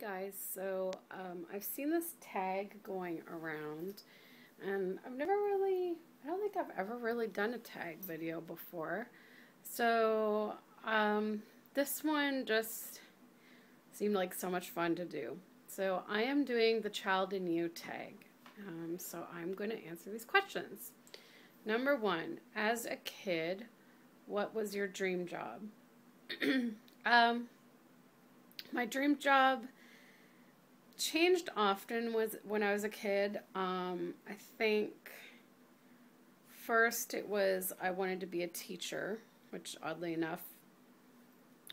Guys, so I've seen this tag going around, and I don't think I've ever really done a tag video before. So this one just seemed like so much fun to do. So I am doing the child in you tag. So I'm going to answer these questions. Number one, as a kid, what was your dream job? My dream job changed often was when I was a kid. I think first it was I wanted to be a teacher, which oddly enough,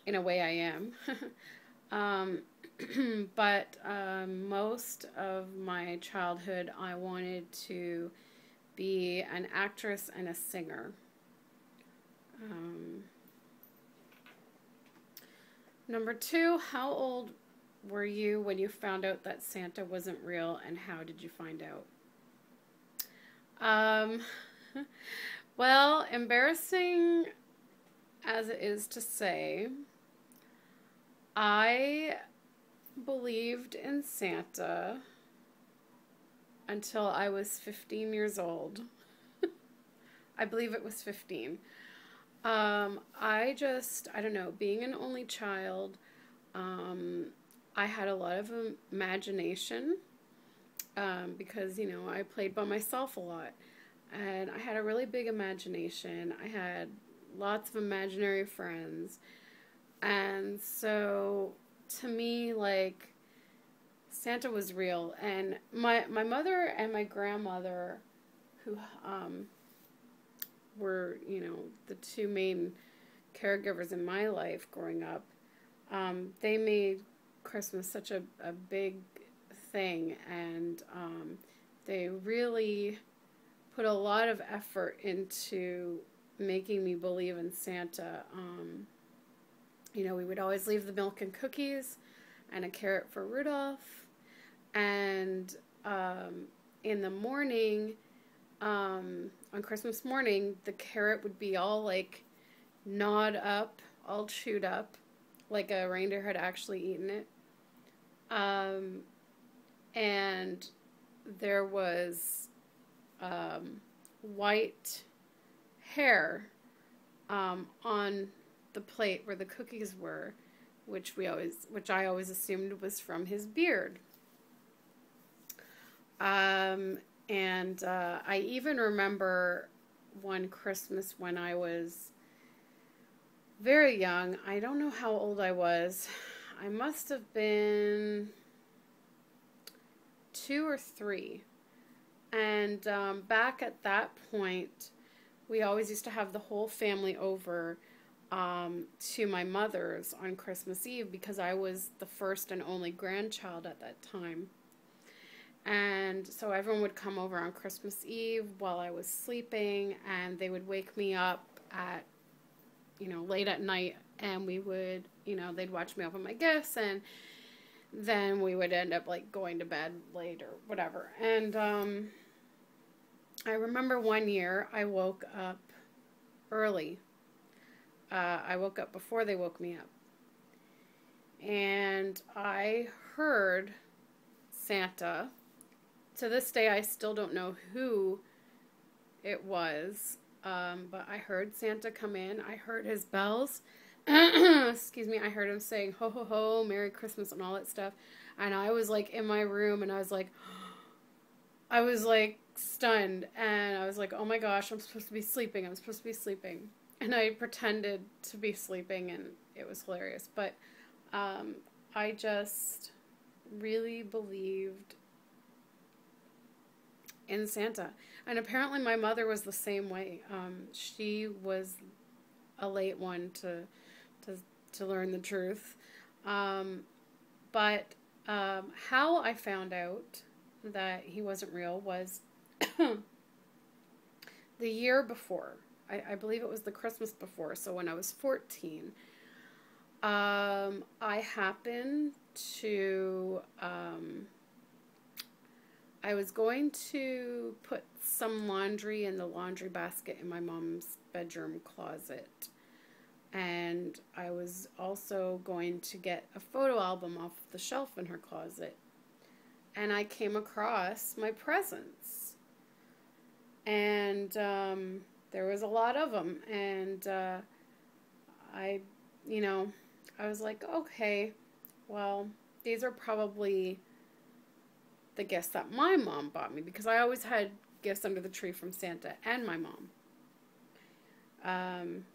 in a way I am. But most of my childhood I wanted to be an actress and a singer. Number two, how old were you when you found out that Santa wasn't real, and how did you find out? Well, embarrassing as it is to say, I believed in Santa until I was 15 years old. I believe it was 15. I don't know, being an only child, I had a lot of imagination, because, you know, I played by myself a lot, and I had a really big imagination. I had lots of imaginary friends, and so, to me, like, Santa was real, and my mother and my grandmother, who, were, you know, the two main caregivers in my life growing up, they made Christmas such a big thing, and they really put a lot of effort into making me believe in Santa. You know, we would always leave the milk and cookies and a carrot for Rudolph, and in the morning, on Christmas morning, the carrot would be all like gnawed up, all chewed up, like a reindeer had actually eaten it. And there was white hair on the plate where the cookies were, which I always assumed was from his beard. And I even remember one Christmas when I was very young. I don't know how old I was. I must have been 2 or 3. And back at that point, we always used to have the whole family over to my mother's on Christmas Eve, because I was the first and only grandchild at that time. And so everyone would come over on Christmas Eve while I was sleeping, and they would wake me up at, you know, late at night, and we would, you know, they'd watch me open my gifts, and then we would end up, like, going to bed late or whatever. And I remember one year I woke up early. I woke up before they woke me up. And I heard Santa. To this day, I still don't know who it was, but I heard Santa come in. I heard his bells. Excuse me. I heard him saying, ho, ho, ho, Merry Christmas, and all that stuff. And I was, like, in my room, and I was, like, stunned. And I was like, oh, my gosh, I'm supposed to be sleeping. I'm supposed to be sleeping. And I pretended to be sleeping, and it was hilarious. But I just really believed in Santa. And apparently my mother was the same way. She was a late one to learn the truth. But how I found out that he wasn't real was the year before. I believe it was the Christmas before. So when I was 14, I happened to... I was going to put some laundry in the laundry basket in my mom's bedroom closet. And I was also going to get a photo album off the shelf in her closet. And I came across my presents. And there was a lot of them. And I, you know, I was like, okay, well, these are probably the gifts that my mom bought me, because I always had gifts under the tree from Santa and my mom.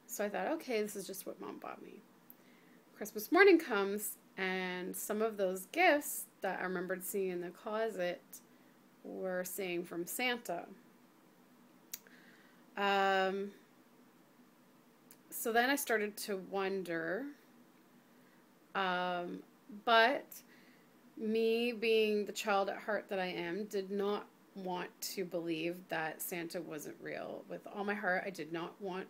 So I thought, okay, this is just what mom bought me. Christmas morning comes, and some of those gifts that I remembered seeing in the closet were saying from Santa. So then I started to wonder, but me being the child at heart that I am, did not want to believe that Santa wasn't real. With all my heart, I did not want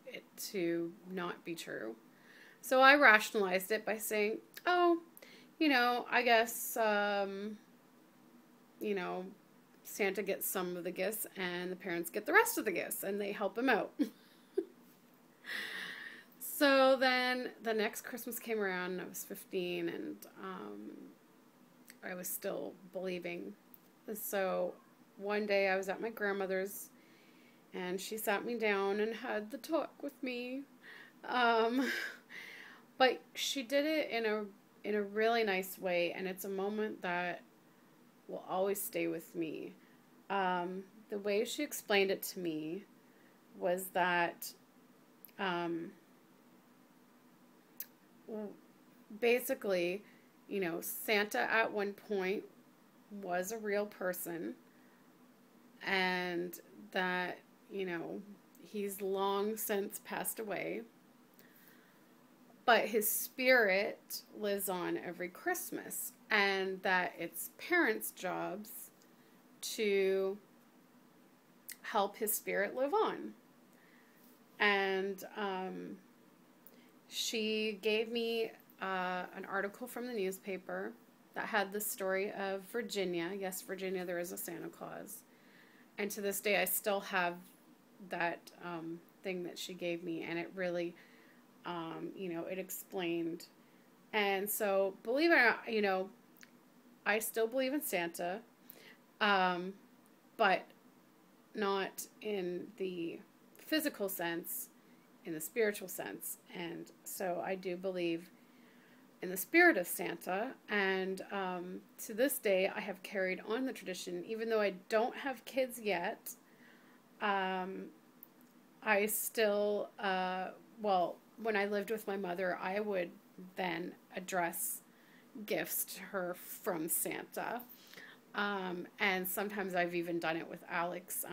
it to not be true. So I rationalized it by saying, oh, I guess, Santa gets some of the gifts and the parents get the rest of the gifts and they help him out. So then the next Christmas came around and I was 15 and I was still believing. So one day I was at my grandmother's and she sat me down and had the talk with me. But she did it in a really nice way, and it's a moment that will always stay with me. The way she explained it to me was that basically, Santa at one point was a real person, and that, he's long since passed away, but his spirit lives on every Christmas, and that it's parents' jobs to help his spirit live on. And she gave me an article from the newspaper that had the story of Virginia. Yes, Virginia, there is a Santa Claus. And to this day, I still have that thing that she gave me, and it really, it explained. And so, believe it or not, I still believe in Santa, but not in the physical sense, in the spiritual sense. And so I do believe in the spirit of Santa, and to this day I have carried on the tradition, even though I don't have kids yet. I still, when I lived with my mother, I would then address gifts to her from Santa, and sometimes I've even done it with Alex,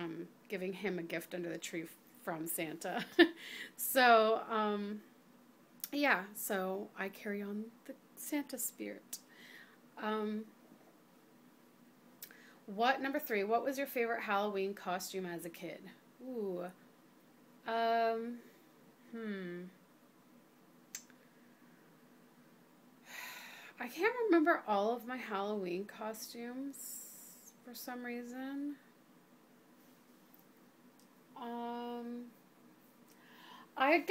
giving him a gift under the tree from Santa. So, yeah, so I carry on the Santa spirit. Number 3, what was your favorite Halloween costume as a kid? Ooh. I can't remember all of my Halloween costumes for some reason. I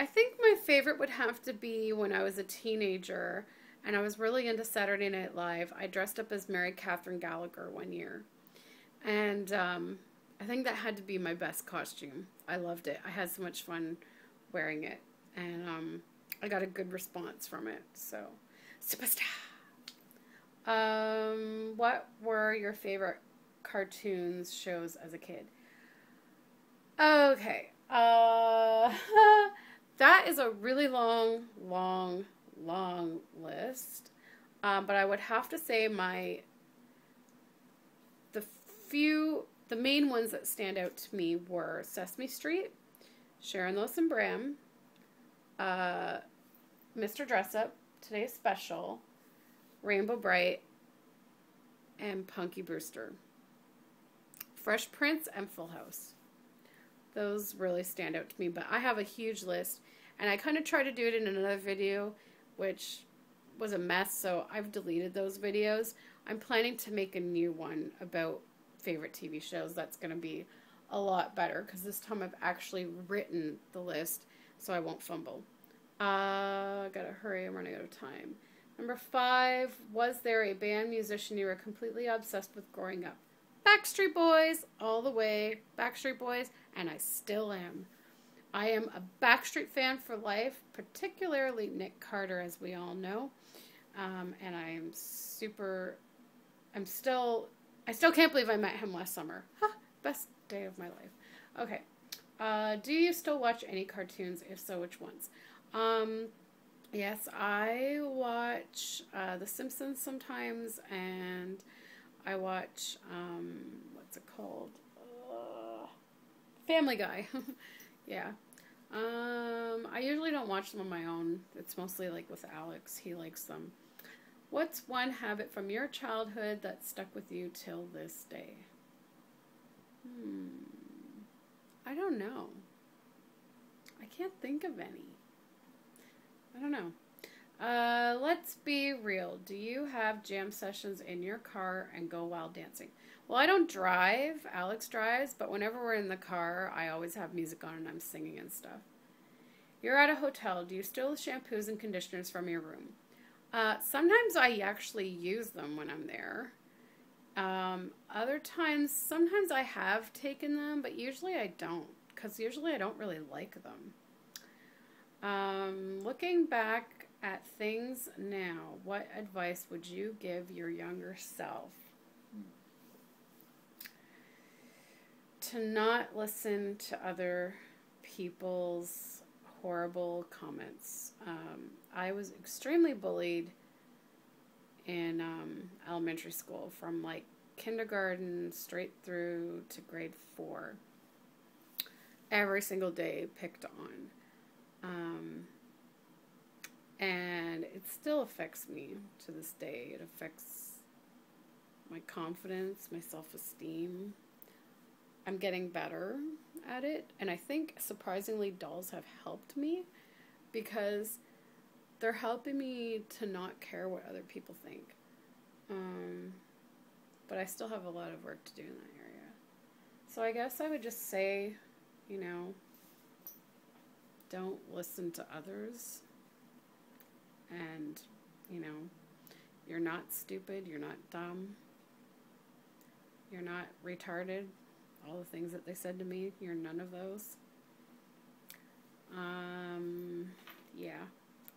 think my favorite would have to be when I was a teenager and I was really into Saturday Night Live. I dressed up as Mary Catherine Gallagher one year. And I think that had to be my best costume. I loved it. I had so much fun wearing it. And I got a good response from it. So, superstar. What were your favorite cartoons, shows as a kid? Okay. That is a really long list. But I would have to say the main ones that stand out to me were Sesame Street, Sharon Lois and Bram, Mr. Dressup, Today's Special, Rainbow Bright, and Punky Brewster. Fresh Prince and Full House. Those really stand out to me, but I have a huge list, and I kind of tried to do it in another video, which was a mess, so I've deleted those videos. I'm planning to make a new one about favorite TV shows. That's going to be a lot better, because this time I've actually written the list, so I won't fumble. Gotta hurry, I'm running out of time. Number 5, was there a band musician you were completely obsessed with growing up? Backstreet Boys, all the way. Backstreet Boys, and I still am. I am a Backstreet fan for life, particularly Nick Carter, as we all know. And I still can't believe I met him last summer. Huh, best day of my life. Okay. Do you still watch any cartoons? If so, which ones? Yes, I watch The Simpsons sometimes, and I watch, what's it called? Family Guy. Yeah. I usually don't watch them on my own. It's mostly like with Alex. He likes them. What's one habit from your childhood that stuck with you till this day? I don't know. I can't think of any. I don't know. Let's be real. Do you have jam sessions in your car and go wild dancing? Well, I don't drive. Alex drives, but whenever we're in the car, I always have music on and I'm singing and stuff. You're at a hotel. Do you steal shampoos and conditioners from your room? Sometimes I actually use them when I'm there. Other times, sometimes I have taken them, but usually I don't, because usually I don't really like them. Looking back at things now, what advice would you give your younger self? To not listen to other people's horrible comments. I was extremely bullied in elementary school from like kindergarten straight through to grade 4. Every single day picked on. And it still affects me to this day. It affects my confidence, my self-esteem. I'm getting better at it, and I think surprisingly dolls have helped me because they're helping me to not care what other people think. But I still have a lot of work to do in that area. So I guess I would just say, you know, don't listen to others. And, you know, you're not stupid, you're not dumb, you're not retarded. All the things that they said to me, you're none of those. Yeah.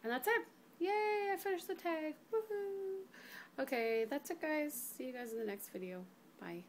And that's it. Yay, I finished the tag. Woohoo. Okay, that's it, guys. See you guys in the next video. Bye.